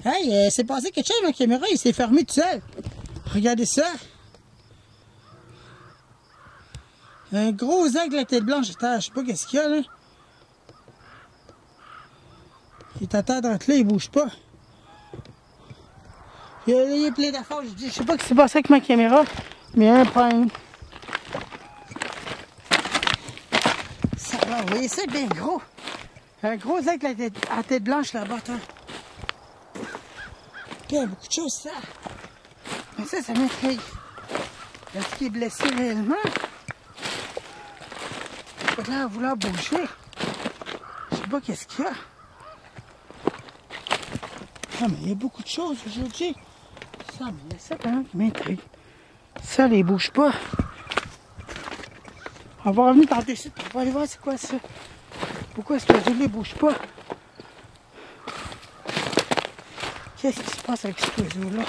Hey, c'est passé quelque chose, ma caméra, il s'est fermé tout seul. Regardez ça. Un gros aigle à tête blanche. Attends, je sais pas qu'est-ce qu'il y a, là. Il est à terre d'entre là, il bouge pas. Il y a plein d'affaires. Je sais pas ce qui s'est passé avec ma caméra, mais il y a un problème. Ça va, vous voyez ça, bien gros. Un gros aigle à tête blanche là-bas, attends. Il y a beaucoup de choses, ça. Mais ça m'intrigue. Est-ce qu'il est blessé réellement? Il a pas l'air à vouloir bouger. Je sais pas qu'est-ce qu'il y a. Ah, mais il y a beaucoup de choses aujourd'hui. Ça, mais il y a ça quand même qui m'intrigue. Ça, il bouge pas. On va revenir par dessus. On va aller voir c'est quoi ça. Pourquoi cet oiseau-là ne bouge pas? Qu'est-ce qui se passe avec cet oiseau-là?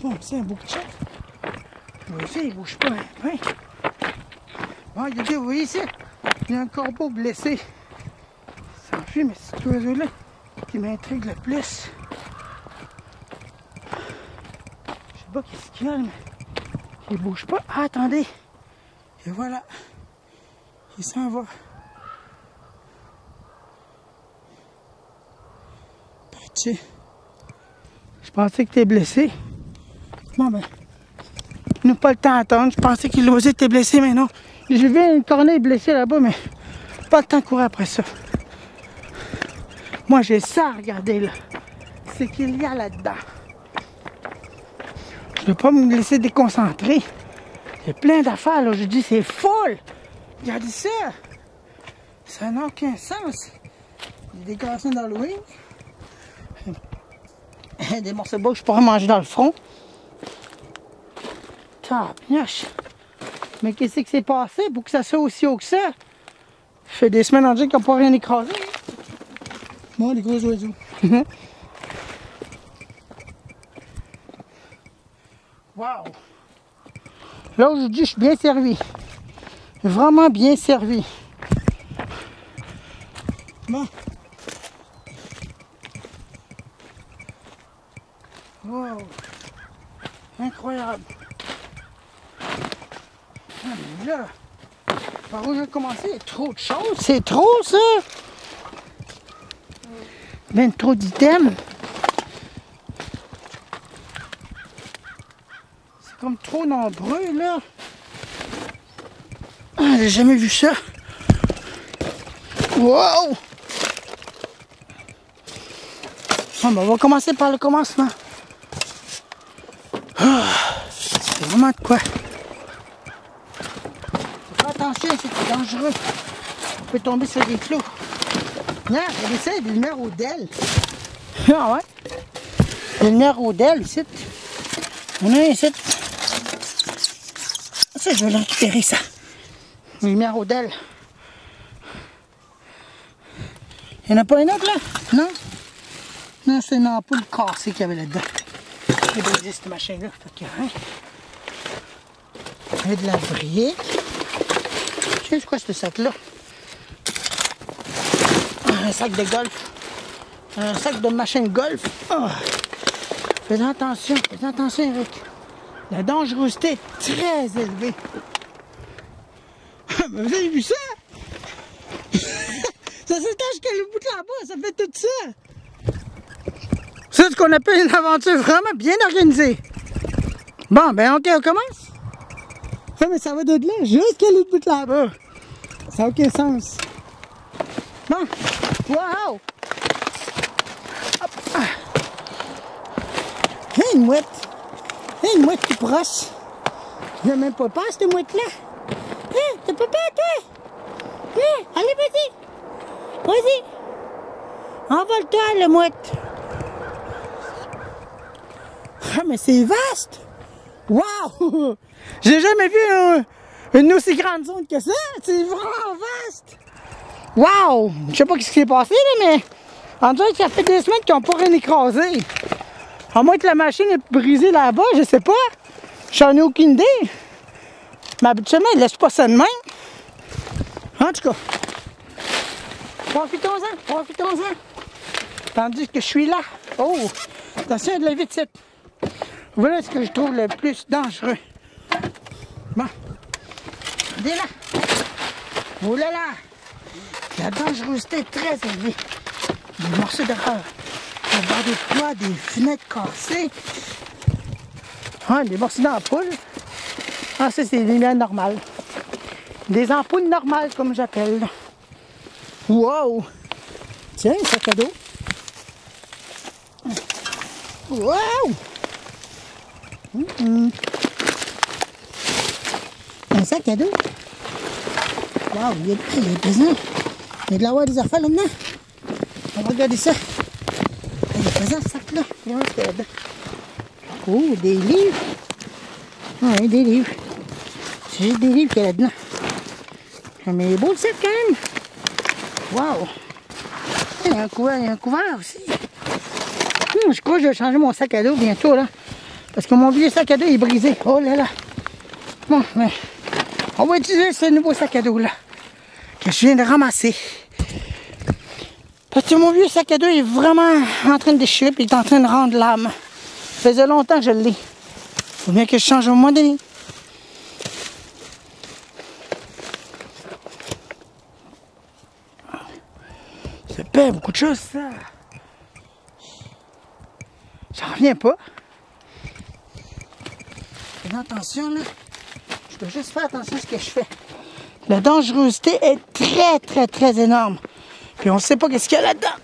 Bon, c'est un beaucoup de choses. Vous voyez ça, il ne bouge pas. Hein? Bon, vous voyez ici, il y a un corbeau blessé. Ça s'enfuit, mais c'est cet oiseau-là qui m'intrigue le plus. Je sais pas qu'est-ce qu'il y a, mais il ne bouge pas. Ah, attendez. Et voilà. Il s'en va. Parti. Je pensais que tu es blessé. Bon, ben. Il n'a pas le temps d'attendre. Je pensais qu'il l'osait était blessé, mais non. J'ai vu une corneille blessée là-bas, mais pas le temps de courir après ça. Moi, j'ai ça à regarder là. C'est qu'il y a là-dedans. Je ne veux pas me laisser déconcentrer. Il y a plein d'affaires là. Je dis, c'est full. Regardez ça. Ça n'a aucun sens. Il y a des décorations d'Halloween. Des morceaux de bois que je pourrais manger dans le front. Tapignache. Mais qu'est-ce qui s'est passé pour que ça soit aussi haut que ça? Ça fait des semaines en dire qu'on n'a pas rien écrasé. Bon, les gros oiseaux. Wow! Là aujourd'hui, je suis bien servi. Vraiment bien servi. Bon. Wow! Incroyable! Ah, mais là, par où je vais commencer? Il y a trop de choses. C'est trop, ça! Ben trop d'items. C'est comme trop nombreux, là. Ah, j'ai jamais vu ça. Wow! Bon, ben, on va commencer par le commencement. Ah, c'est vraiment de quoi. Faut faire attention, c'est dangereux. On peut tomber sur des clous. Non, regardez ça, il y a des lumières au DEL. Ah ouais? Des lumières au DEL ici. On a un ici. Ça, je vais le récupérer, ça. Une lumière au DEL. Il n'y en a pas un autre, là? Non? Non, c'est une ampoule cassée qu'il y avait là-dedans. Il y a brisé cette machine-là. Fait que, hein? Il y a de la brique. C'est quoi ce sac-là? Un sac de golf. Un sac de machine golf. Oh. Fais attention, Eric. La dangerosité est très élevée. Vous avez vu ça? Ça s'étend jusqu'à le bout de là-bas, ça fait tout ça. C'est ce qu'on appelle une aventure vraiment bien organisée. Bon, ben ok, on commence. Ouais, mais ça va de là jusqu'à le bout de là-bas. Ça n'a aucun sens. Bon, wow! Hop. Hey, une mouette! Hey, une mouette qui brosse! Il n'y a même pas peur, cette mouette-là! Hein, t'as pas peur, toi? Hein, allez, vas-y! Vas-y! Envole-toi, la mouette! Ah, mais c'est vaste! Wow! J'ai jamais vu une aussi grande zone que ça! C'est vraiment vaste! Wow! Je sais pas ce qui s'est passé, là, mais en tout cas, ça fait des semaines qu'ils n'ont pas rien écrasé. À moins que la machine est brisée là-bas, je sais pas. J'en ai aucune idée. Mais habituellement, ils laissent pas ça de même. En tout cas. Profitons-en, profitons-en. Tandis que je suis là. Oh, attention de la vite. Voilà ce que je trouve le plus dangereux. Bon. Regardez là. Oh là là. La dangerosité est très élevée. Des morceaux d'erreur. On va des toits, des fenêtres cassées. Ah, des morceaux d'ampoules. Ah, ça, c'est des lumières normales. Des ampoules normales, comme j'appelle. Wow! Tiens, un sac à dos. Wow! Un sac à dos. Wow, il est pesant. Il y a de l'avoir des affaires là-dedans. On va regarder ça. Il est pesant ce sac-là. Oh, des livres. Oui, des livres. C'est juste des livres qu'il y a là-dedans. Mais il est beau le sac quand même. Wow! Il y a un couvert aussi. Je crois que je vais changer mon sac à dos bientôt là. Parce que mon vieux sac à dos est brisé. Oh là là. Bon, mais on va utiliser ce nouveau sac à dos là. Que je viens de ramasser. Parce que mon vieux sac à dos est vraiment en train de déchirer et il est en train de rendre l'âme. Ça faisait longtemps que je l'ai. Faut bien que je change à un moment donné. Ça pèse beaucoup de choses, ça. J'en reviens pas. Fais attention, là. Je dois juste faire attention à ce que je fais. La dangerosité est très énorme. Puis on ne sait pas qu'est-ce qu'il y a là-dedans.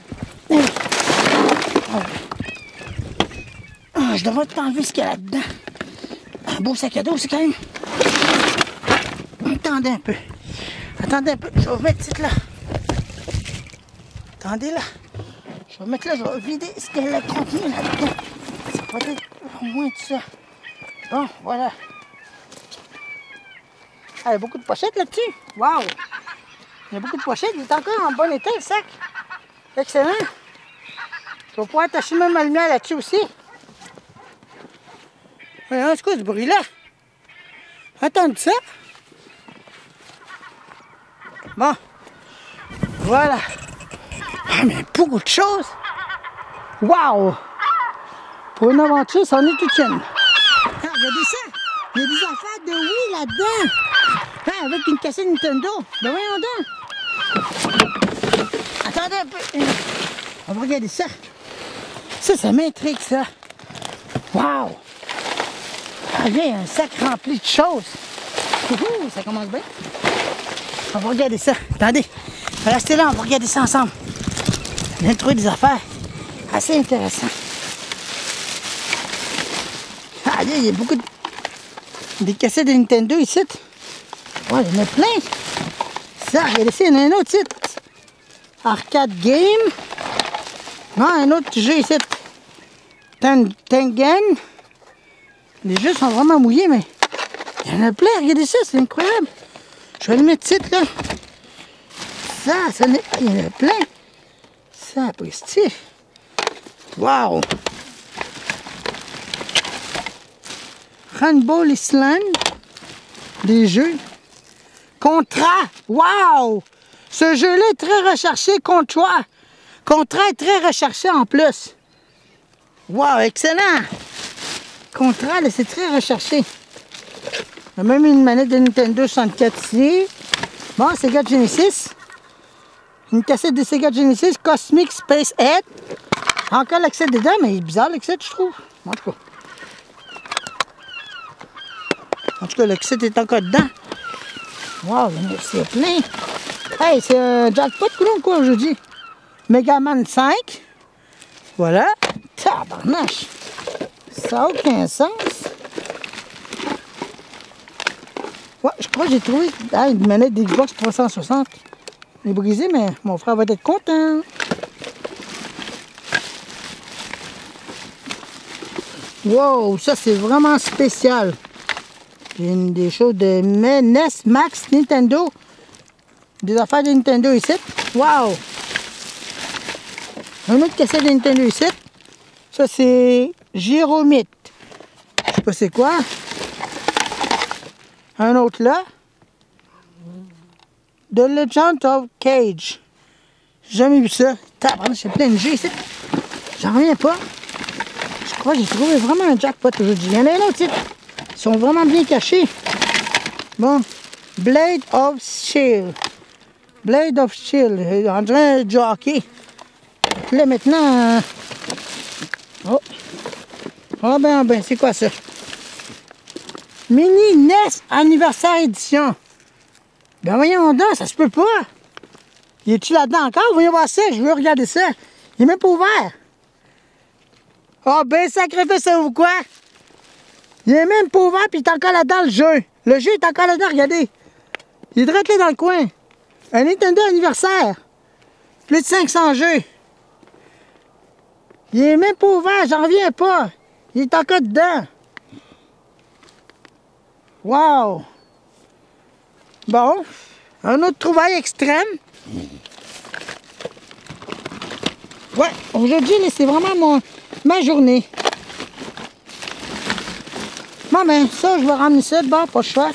Ah, je devrais t'enlever ce qu'il y a là-dedans. Un beau sac à dos, c'est quand même. Attendez un peu. Attendez un peu. Je vais vous mettre ça là. Attendez là. Je vais mettre là, je vais vider ce qu'elle a contenu là-dedans. C'est peut-être au moins de ça. Bon, voilà. Ah, il y a beaucoup de pochettes là-dessus. Wow! Il y a beaucoup de pochettes. Il est encore en bon état, le sac. Excellent. Je vais pouvoir attacher même ma lumière là-dessus aussi. Voyons, c'est quoi ce bruit-là? Attendez ça. Bon. Voilà. Ah, mais beaucoup de choses. Wow! Pour une aventure, ça en est toute une. Ah, regardez ça. Il y a des affaires de Wii là-dedans. Ah, avec une cassette Nintendo. Ben voyons donc. Attendez un peu. On va regarder ça. Ça m'intrigue, ça. Wow! Ah, il y a un sac rempli de choses. Ouhou, ça commence bien. On va regarder ça. Attendez. Restez là, on va regarder ça ensemble. On vient de trouver des affaires assez intéressantes. Ah, il y a beaucoup de... des cassettes de Nintendo ici. Ouais, il y en a plein. Ça, regardez ici, il y en a un autre site. Arcade Game. Non, un autre jeu ici. Tengen. Les jeux sont vraiment mouillés, mais il y en a plein. Regardez ça, c'est incroyable. Je vais le mettre ici, là. Ça, il y en a plein. Ça, prestige. Wow! Handball Island. Des jeux. Contrat. Wow! Ce jeu-là est très recherché. Contrat est très recherché en plus. Wow, excellent! Contrat, c'est très recherché. Il y a même une manette de Nintendo 64 ici. Bon, Sega Genesis. Une cassette de Sega Genesis, Cosmic Space 8. Encore l'accès dedans, mais il est bizarre l'accès, je trouve. En tout cas, l'accès est encore dedans. Wow, c'est plein. Hey, c'est un jackpot quoi aujourd'hui? Megaman 5. Voilà. Tabarnache. Ça n'a aucun sens. Ouais, je crois que j'ai trouvé une manette d'Xbox 360. Elle est brisée, mais mon frère va être content. Wow, ça c'est vraiment spécial. J'ai des choses de NES, Max, Nintendo. Des affaires de Nintendo ici. Wow! Un autre cassette de Nintendo ici. Ça c'est Gyromite. Je sais pas c'est quoi. Un autre là. The Legend of Cage. J'ai jamais vu ça. Tabarnak, c'est plein de G ici. J'en reviens pas. Je crois que j'ai trouvé vraiment un jackpot aujourd'hui. Il y en a un autre ici. Ils sont vraiment bien cachés. Bon. Blade of Steel. Blade of Steel. On dirait un jockey. Là maintenant. Oh. Oh ben, c'est quoi ça? Mini NES Anniversaire Édition. Ben voyons donc, ça se peut pas. Il est-tu là-dedans encore? Voyons voir ça, je veux regarder ça. Il est même pas ouvert. Ah oh, ben sacrifice, ça ou quoi? Il est même pas ouvert puis il est encore là-dedans le jeu. Le jeu est encore là-dedans, regardez. Il est direct là dans le coin. Un Nintendo Anniversaire. Plus de 500 jeux. Il est même pas ouvert, j'en reviens pas. Il est encore dedans. Wow! Bon, un autre trouvaille extrême. Ouais, aujourd'hui, c'est vraiment ma journée. Bon, ben, ça, je vais ramener ça de bord, pas le choix.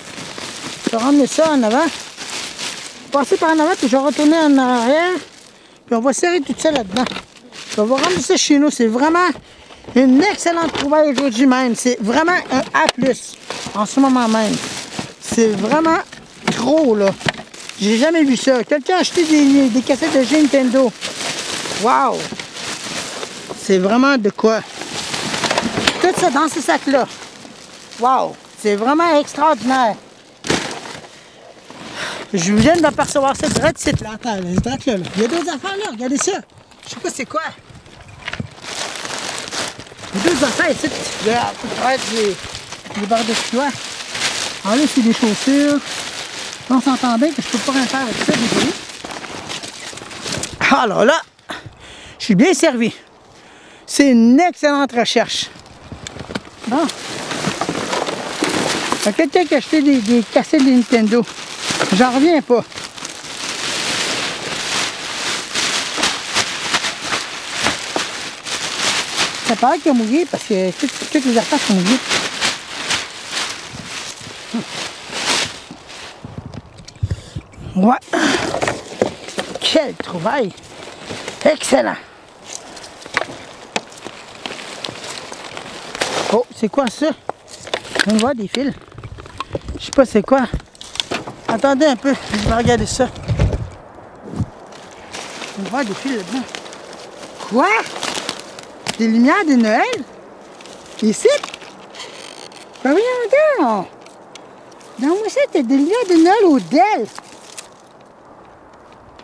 Je vais ramener ça en avant. Passer par en avant, puis je vais retourner en arrière. Puis on va serrer tout ça là-dedans. Je vais ramener ça chez nous. C'est vraiment une excellente trouvaille aujourd'hui même. C'est vraiment un A+, en ce moment même. C'est vraiment gros, là. J'ai jamais vu ça. Quelqu'un a acheté des cassettes de jeux Nintendo. Wow! C'est vraiment de quoi? Tout ça dans ce sac-là. Wow! C'est vraiment extraordinaire. Je viens d'apercevoir ça direct ici, là. Attends, direct là. Il y a d'autres affaires là, regardez ça. Je sais pas c'est quoi. Il y a d'autres affaires ici. Regarde, des barres de soie. Alors là, c'est des chaussures. On s'entend bien que je peux pas rien faire avec ça, désolé. Alors là, je suis bien servi. C'est une excellente recherche. Bon. Il y a quelqu'un qui a acheté des cassettes de Nintendo. J'en reviens pas. Ça paraît qu'il a mouillé parce que toutes les affaires sont mouillées. Ouais. Quelle trouvaille. Excellent. Oh, c'est quoi ça? On voit des fils. Je sais pas c'est quoi. Attendez un peu, je vais regarder ça. On voit des fils là-dedans. Quoi? Des lumières de Noël? Ici? Ben voyons donc! Dans moi, ça, t'as des lumières de Noël au DEL.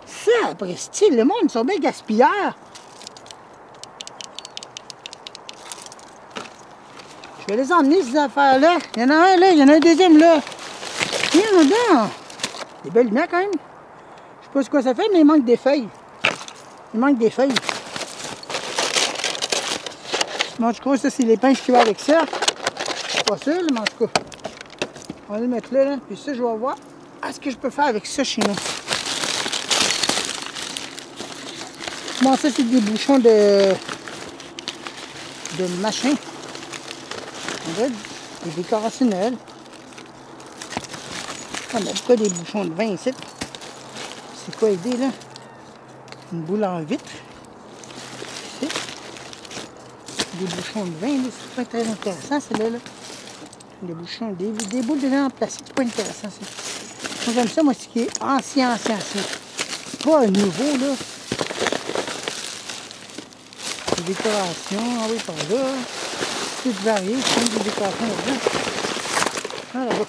Ça, après style, le monde, ils sont bien gaspilleurs. Je vais les emmener, ces affaires-là. Il y en a un là, il y en a un deuxième là. Viens donc! Des belles lumières quand même. Je sais pas ce que ça fait, mais il manque des feuilles. Il manque des feuilles. Bon, je crois que ça, c'est les pinces qui vont avec ça. Je suis pas sûr, mais en tout cas. On va les mettre là, puis ça, je vais voir ce que je peux faire avec ça chez nous. Bon, ça, c'est des bouchons de machin. On dirait des décorations de Noël. Ah, mais pourquoi des bouchons de vin ici? C'est quoi l'idée, là? Une boule en vitre. Ici. Des bouchons de vin, là, c'est pas très intéressant, celle-là. Là. Des bouchons, des boules de vin en plastique, c'est pas intéressant, ça. Moi, j'aime ça, moi, ce qui est ancien. Pas nouveau, là. Des décorations, ah oui, par là. C'est varié, c'est des décorations là-dedans. Ah, là-bas.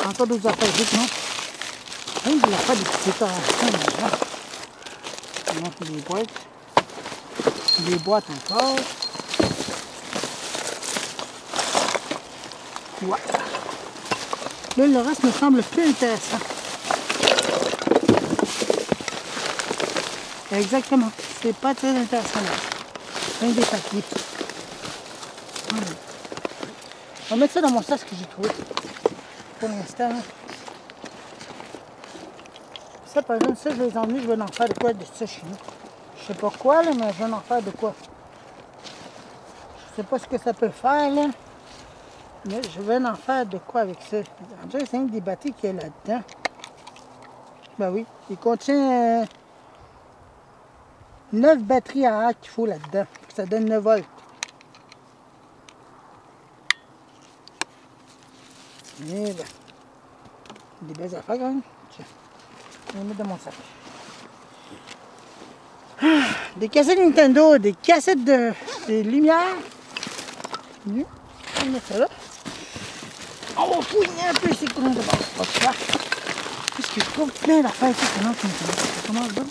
Encore d'autres affaires vite, non? Même de la part des petites décorations là-dedans. On montre des boîtes. Des boîtes encore. Ouais. Là, le reste me semble plus intéressant. Exactement. C'est pas très intéressant là. Rien des papiers. On va mettre ça dans mon sac que j'ai trouvé. Pour l'instant. Ça, par exemple, ça, je vais les emmener, je vais en faire de quoi de ça chez nous. Je sais pas quoi, là, mais je vais en faire de quoi. Je sais pas ce que ça peut faire, là. Mais je vais en faire de quoi avec ça. En fait, c'est un des batteries qu'il y a là-dedans. Ben oui, il contient 9 batteries à arc qu'il faut là-dedans. Ça donne 9 volts. Et ben, des belles affaires quand même. Tiens, je vais les mettre dans mon sac. Des cassettes Nintendo, des cassettes de lumière. On va mettre ça là. On va fouiller un peu ces couleurs de base. Pas de faire. Parce que je trouve plein d'affaires ici. Ça commence bien.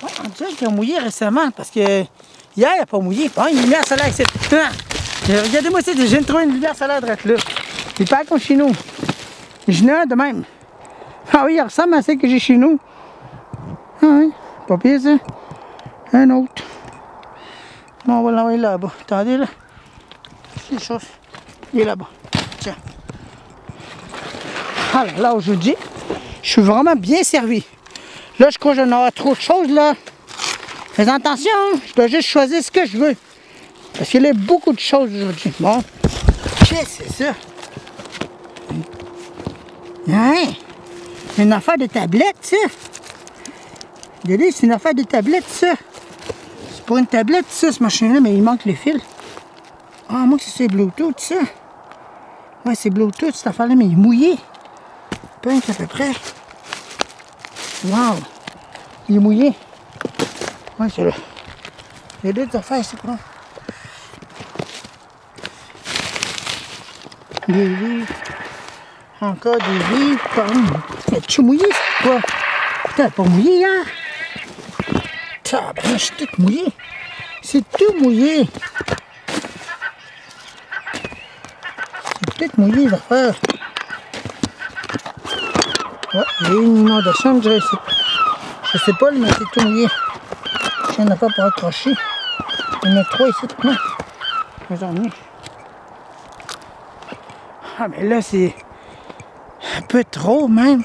Ouais, on dirait qu'il a mouillé récemment parce que hier il n'a pas mouillé. Bon, il y a une lumière solaire ici. Regardez-moi ça, je viens de trouver une lumière solaire droite là. Il pas comme chez nous. J'en ai un de même. Ah oui, il ressemble à celle que j'ai chez nous. Ah oui, pas pire ça. Un autre. Bon, on va l'envoyer là-bas. Attendez là. C'est une chose. Il est là-bas. Tiens. Alors là, aujourd'hui, je suis vraiment bien servi. Là, je crois que j'en aurai trop de choses là. Fais attention, hein? Je dois juste choisir ce que je veux. Parce qu'il y a beaucoup de choses aujourd'hui. Bon. Qu'est-ce que c'est ça? Hein? C'est une affaire de tablette, ça. Regardez, c'est une affaire de tablette, ça. C'est pour une tablette, ça, ce machin-là, mais il manque les fils. Ah, moi, c'est Bluetooth, ça. Ouais, c'est Bluetooth, cette affaire-là, mais il est mouillé. Punk à peu près. Wow! Il est mouillé. Ouais, c'est là. Il y a d'autres affaires, c'est quoi? Des livres. Encore des livres. Es-tu mouillé, c'est quoi? Putain, pas mouillé hier. Je suis tout mouillé. C'est tout mouillé. C'est tout mouillé, les affaires. Ouais, il y a une inondation, je dirais. Je sais pas, mais c'est tout mouillé. Il n'y en a pas pour accrocher. Il y en a 3 ici. Non. J'en ai. Ah, mais là, c'est un peu trop, même.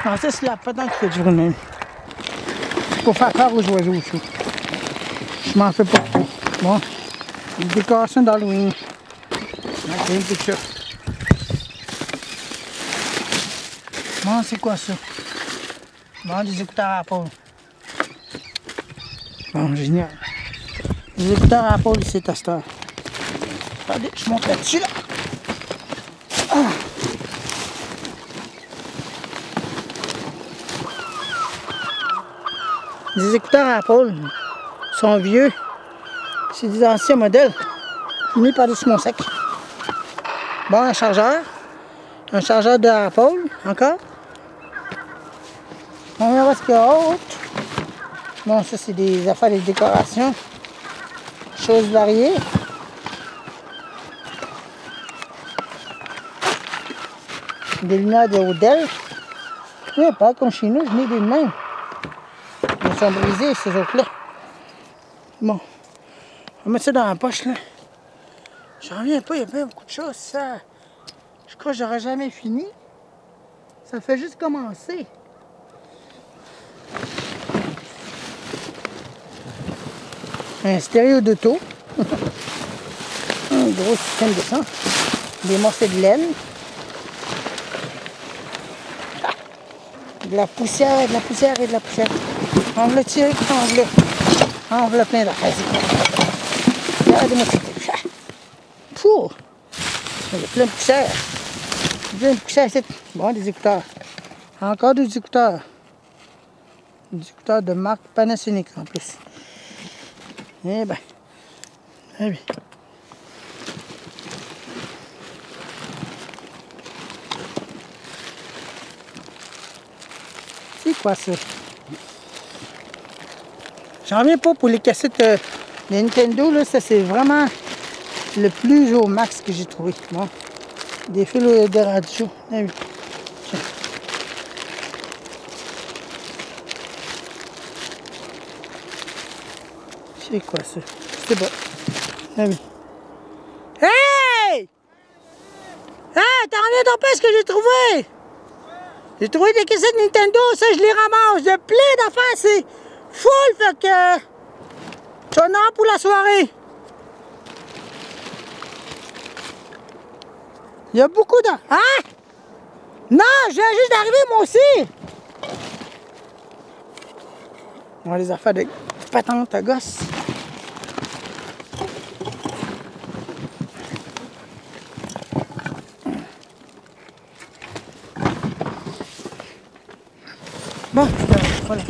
Non, ça, c'est la patente qui fait du bruit, même. C'est pour faire peur aux oiseaux, ça. Je m'en fais pas trop. Bon. Une décoration d'Halloween. Ok, c'est ça. Bon, c'est quoi ça? Bon, des écouteurs à Apple. Bon, génial. Des écouteurs à Apple ici, à cette heure. Attendez, je monte là-dessus, là. Ah. Les écouteurs à Apple sont vieux. C'est des anciens modèles. J'ai mis par-dessus mon sac. Bon, un chargeur. Un chargeur de Apple, encore. On verra ce qu'il y a autre. Bon, ça, c'est des affaires de décoration. Choses variées. Des lumières de Odell. Ouais, pas comme chez nous, je n'ai des de même. Ils sont brisés, ces autres-là. Bon. On va mettre ça dans la poche, là. J'en reviens pas, il y a pas beaucoup de choses, ça. Je crois que j'aurais jamais fini. Ça fait juste commencer. Un stéréo d'auto. Un gros système de sang. Des morceaux de laine. De la poussière, de la poussière et de la poussière. On va le tirer, on va le plein d'affaires. Regardez-moi ça. Pouh! Il y a plein de poussière. Plein de poussière ici. Bon, des écouteurs. Encore des écouteurs. Des écouteurs de marque Panasonic en plus. Eh ben. Eh bien. C'est quoi ça? J'en reviens pas pour les cassettes les Nintendo, là, ça c'est vraiment le plus au max que j'ai trouvé. Bon. Des fils de radio. Ah oui. C'est quoi ça? C'est bon. Ah oui. Hey! Hey! T'en reviens donc pas ce que j'ai trouvé? J'ai trouvé des cassettes Nintendo, ça je les ramasse. De plein d'affaires, c'est full, fait que tu en as pour la soirée. Il y a beaucoup de... Hein? Non, je viens juste d'arriver, moi aussi! On va les affaires de patente à gosse. Bon, voilà.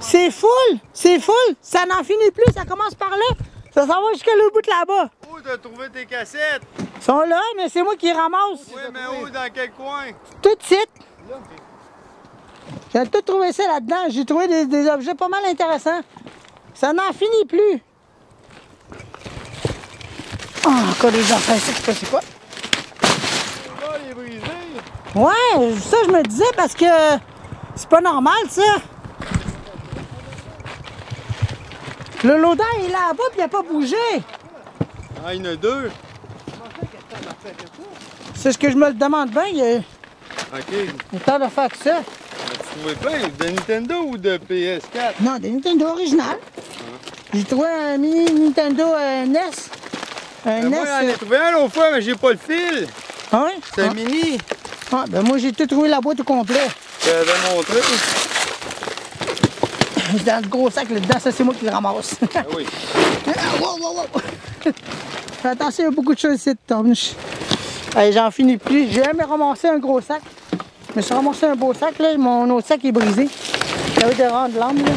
C'est full! C'est full! Ça n'en finit plus, ça commence par là. Ça s'en va jusqu'à l'autre bout de là-bas. Où t'as trouvé tes cassettes? Ils sont là, mais c'est moi qui les ramasse. Oui, mais où? Dans quel coin? Tout de suite. J'ai tout trouvé ça là-dedans. J'ai trouvé des objets pas mal intéressants. Ça n'en finit plus. Ah, encore des affaires, c'est quoi? Oh, il est brisé. Ouais, ça je me disais parce que c'est pas normal ça. Le loader il est là-bas puis il n'a pas bougé. Ah, il y en a deux. C'est ce que je me le demande bien. Il est temps de faire que ça. Tu trouvais plein? De Nintendo ou de PS4? Non, des Nintendo originales. J'ai trouvé un mini Nintendo NES. Un NES. Moi, j'en ai trouvé un l'autre fois, mais j'ai pas le fil. Ah oui? C'est un mini. Ah, ben moi j'ai tout trouvé la boîte au complet. Je t'avais montré. Dans le gros sac là-dedans, ça c'est moi qui le ramasse. Ah oui. Wow, wow, wow. Fais attention, il y a beaucoup de choses ici de torche. Allez, j'en finis plus. J'ai jamais ramassé un gros sac. Je me suis ramassé un beau sac, là. Mon autre sac est brisé. J'avais de rendre l'âme, là.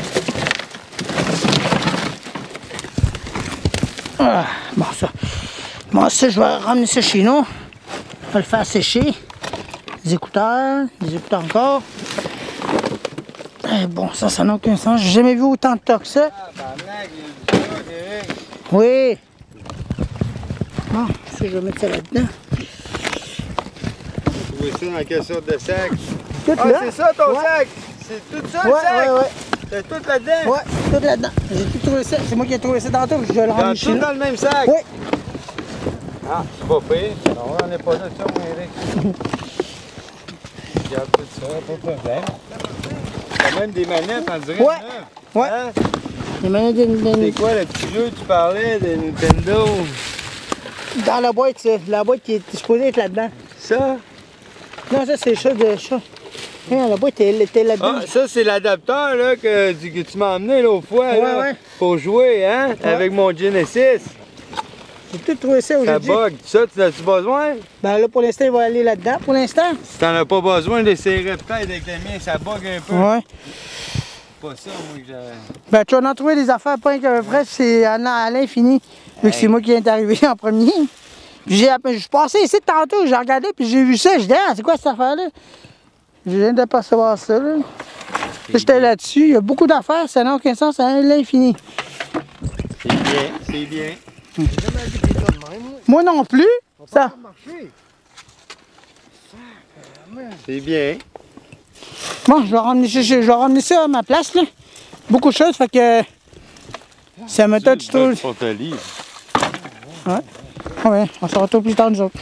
Ah, bon, ça, je vais ramener ça chez nous. Je vais le faire sécher. Des écouteurs encore. Eh, bon, ça n'a aucun sens. J'ai jamais vu autant de tas que ça. Ah, barnac, il y a du stock, Eric. Oui. Bon, ça, je vais mettre ça là-dedans. Tu trouvais ça dans quelle sorte de sac? Tout Ah, là. c'est ça ton Ouais. sac? C'est tout ça le Ouais, sac? ouais, ouais. C'est tout là-dedans? Ouais, tout là-dedans. J'ai tout trouvé ça. C'est moi qui ai trouvé ça tantôt. Je vais le ramener chez Tout nous. dans le même sac? Oui. Ah, c'est pas pire. Non, on n'est pas là, ça, mon Eric. Regarde tout ça, pas de problème. T'as même des manettes, on dirait. Ouais. Neuves. Ouais. Hein? Les manettes C'est quoi le petit jeu que tu parlais de Nintendo? dans la boîte, ça. La boîte qui est supposée être là-dedans. Ça? Non, ça, c'est les choses de chat. La boîte était là-dedans. Ah, ça, c'est l'adapteur là, que tu m'as emmené l'autre fois Ouais, là, ouais. pour jouer hein, Ouais. avec mon Genesis. J'ai tout trouvé ça Ça aujourd'hui. bug. Ça, tu as-tu besoin? Ben là, pour l'instant, il va aller là-dedans. Pour l'instant. Si t'en as pas besoin, l'essayerais peut-être avec le mien, ça bug un peu. Ouais. C'est pas ça, moi, que j'avais. Ben, tu vas en trouver des affaires pas que vrai, c'est à l'infini. Vu que c'est moi qui est arrivé en premier. Je suis passé ici tantôt, j'ai regardé, puis j'ai vu ça. Je dis, ah, c'est quoi cette affaire-là? Je viens de percevoir ça, là. Là, j'étais là-dessus. Il y a beaucoup d'affaires, ça n'a aucun sens, à l'infini. C'est bien, c'est bien. Moi non plus. Ça. C'est bien. Bon, je vais ramener ça à ma place, là. Beaucoup de choses, fait que ça me touche tout. Pour te livre. Ouais. Ouais, on se retrouve plus tard, nous autres.